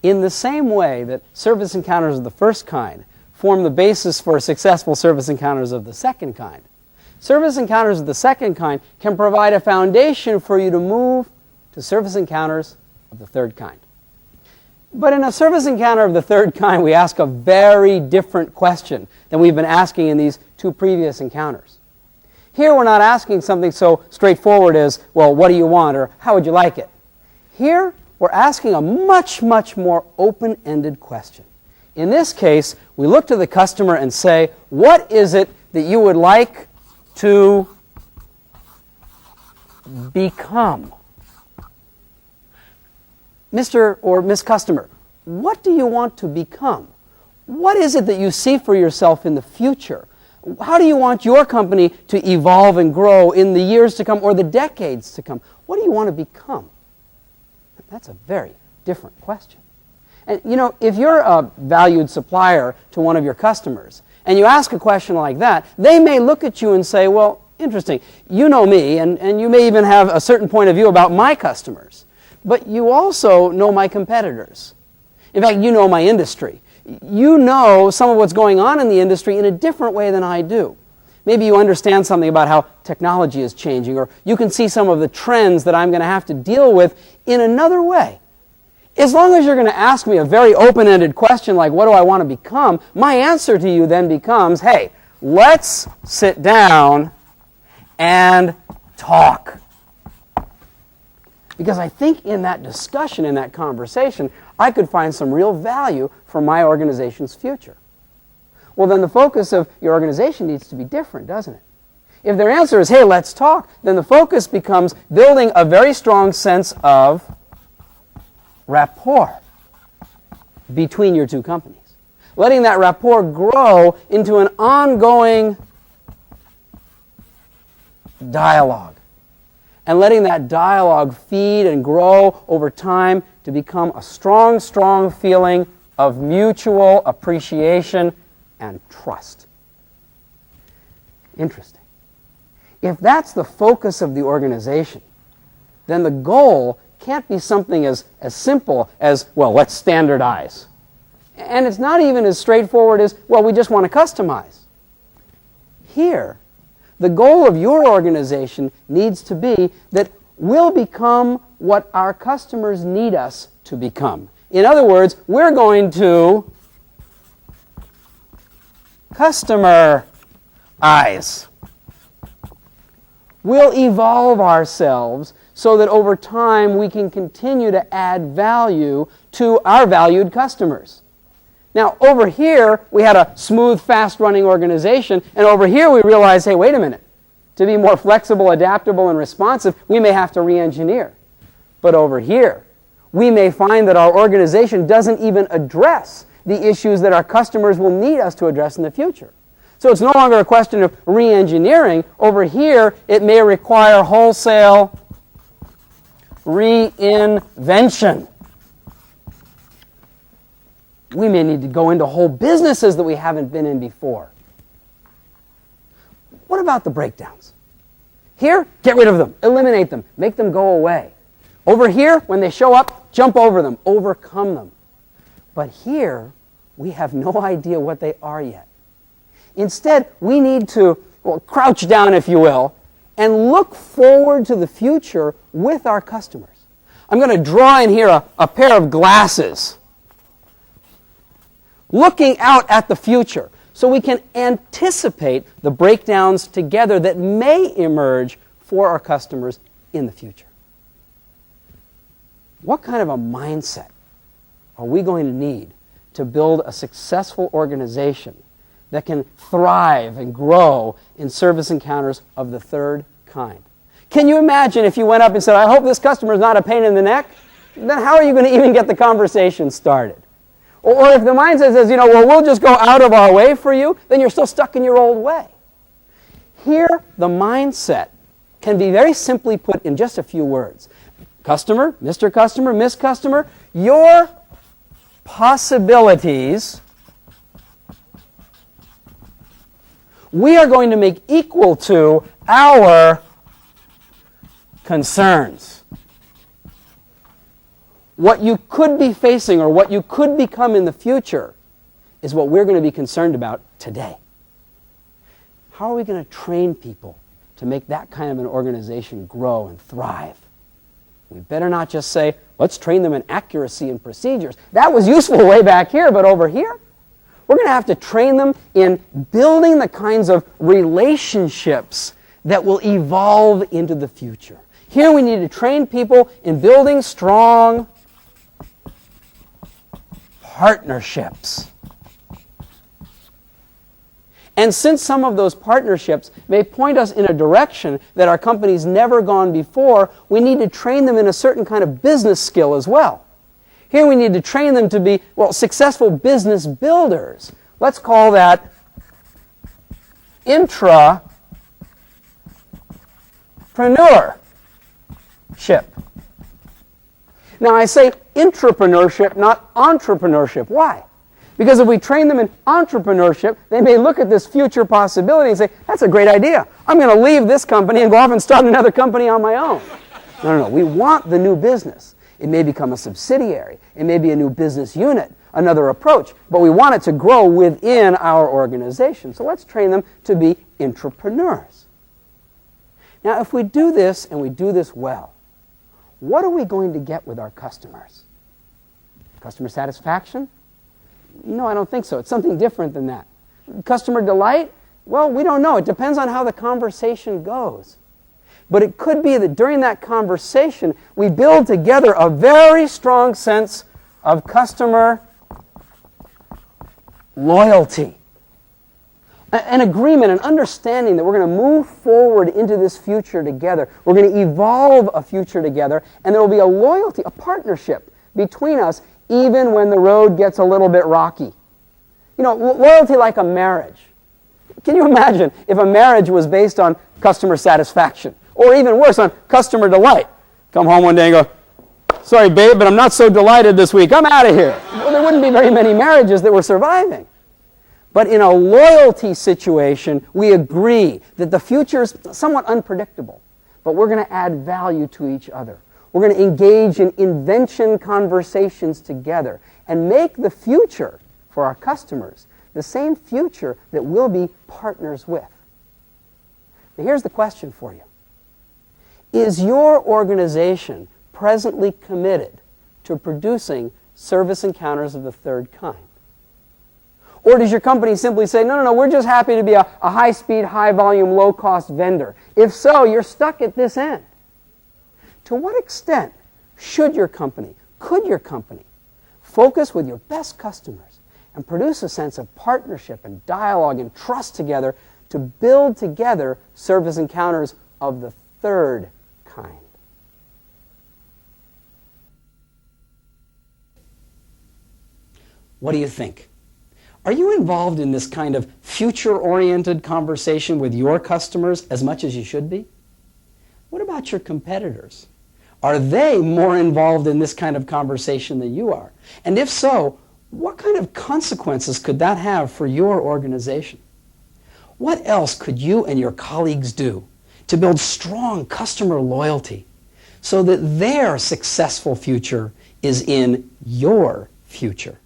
In the same way that service encounters of the first kind form the basis for successful service encounters of the second kind, service encounters of the second kind can provide a foundation for you to move to service encounters of the third kind. But in a service encounter of the third kind, we ask a very different question than we've been asking in these two previous encounters. Here we're not asking something so straightforward as, well, what do you want, or how would you like it? Here we're asking a much, much more open-ended question. In this case, we look to the customer and say, what is it that you would like to become? Mr. or Miss Customer, what do you want to become? What is it that you see for yourself in the future? How do you want your company to evolve and grow in the years to come or the decades to come? What do you want to become? That's a very different question. And you know, if you're a valued supplier to one of your customers and you ask a question like that, they may look at you and say, well, interesting, you know me and you may even have a certain point of view about my customers. But you also know my competitors. In fact, you know my industry. You know some of what's going on in the industry in a different way than I do. Maybe you understand something about how technology is changing, or you can see some of the trends that I'm going to have to deal with in another way. As long as you're going to ask me a very open-ended question like, what do I want to become? My answer to you then becomes, hey, let's sit down and talk. Because I think in that discussion, in that conversation, I could find some real value for my organization's future. Well, then the focus of your organization needs to be different, doesn't it? If their answer is, hey, let's talk, then the focus becomes building a very strong sense of rapport between your two companies. Letting that rapport grow into an ongoing dialogue. And letting that dialogue feed and grow over time to become a strong, strong feeling of mutual appreciation and trust. Interesting. If that's the focus of the organization, then the goal can't be something as simple as, well, let's standardize. And it's not even as straightforward as, well, we just want to customize. Here, the goal of your organization needs to be that we'll become what our customers need us to become. In other words, we're going to customer-ize. We'll evolve ourselves so that over time we can continue to add value to our valued customers. Now, over here, we had a smooth, fast-running organization, and over here we realized, hey, wait a minute. To be more flexible, adaptable, and responsive, we may have to re-engineer. But over here, we may find that our organization doesn't even address the issues that our customers will need us to address in the future. So it's no longer a question of re-engineering. Over here, it may require wholesale reinvention. We may need to go into whole businesses that we haven't been in before. What about the breakdowns? Here, get rid of them, eliminate them, make them go away. Over here, when they show up, jump over them, overcome them. But here, we have no idea what they are yet. Instead, we need to, crouch down, if you will, and look forward to the future with our customers. I'm going to draw in here a pair of glasses, looking out at the future, so we can anticipate the breakdowns together that may emerge for our customers in the future. What kind of a mindset are we going to need to build a successful organization that can thrive and grow in service encounters of the third kind? Can you imagine if you went up and said, I hope this customer is not a pain in the neck? Then how are you going to even get the conversation started? Or if the mindset says, well, we'll just go out of our way for you, then you're still stuck in your old way. Here, the mindset can be very simply put in just a few words. Customer, Mr. Customer, Miss Customer, your possibilities we are going to make equal to our concerns. what you could be facing or what you could become in the future is what we're going to be concerned about today. How are we going to train people to make that kind of an organization grow and thrive? We better not just say, let's train them in accuracy and procedures. That was useful way back here, but over here, we're going to have to train them in building the kinds of relationships that will evolve into the future. Here we need to train people in building strong partnerships. And since some of those partnerships may point us in a direction that our company's never gone before, we need to train them in a certain kind of business skill as well. Here we need to train them to be, well, successful business builders. Let's call that intrapreneurship. Now I say intrapreneurship, not entrepreneurship. Why? Because if we train them in entrepreneurship, they may look at this future possibility and say, that's a great idea. I'm going to leave this company and go off and start another company on my own. No. We want the new business. It may become a subsidiary. It may be a new business unit, another approach. But we want it to grow within our organization. So let's train them to be intrapreneurs. Now, if we do this and we do this well, what are we going to get with our customers? Customer satisfaction? No, I don't think so. It's something different than that. Customer delight? Well, we don't know. It depends on how the conversation goes. But it could be that during that conversation, we build together a very strong sense of customer loyalty. An agreement, an understanding that we're going to move forward into this future together. We're going to evolve a future together, and there will be a loyalty, a partnership between us, even when the road gets a little bit rocky. You know, loyalty like a marriage. Can you imagine if a marriage was based on customer satisfaction? Or even worse, on customer delight? Come home one day and go, sorry babe, but I'm not so delighted this week. I'm out of here. Well, there wouldn't be very many marriages that were surviving. But in a loyalty situation, we agree that the future is somewhat unpredictable, but we're going to add value to each other. We're going to engage in invention conversations together and make the future for our customers the same future that we'll be partners with. Now, here's the question for you. Is your organization presently committed to producing service encounters of the third kind? Or does your company simply say, no, we're just happy to be a high-speed, high-volume, low-cost vendor? If so, you're stuck at this end. To what extent could your company focus with your best customers and produce a sense of partnership and dialogue and trust together to build together service encounters of the third kind? What do you think? Are you involved in this kind of future-oriented conversation with your customers as much as you should be? What about your competitors? Are they more involved in this kind of conversation than you are? And if so, what kind of consequences could that have for your organization? What else could you and your colleagues do to build strong customer loyalty so that their successful future is in your future?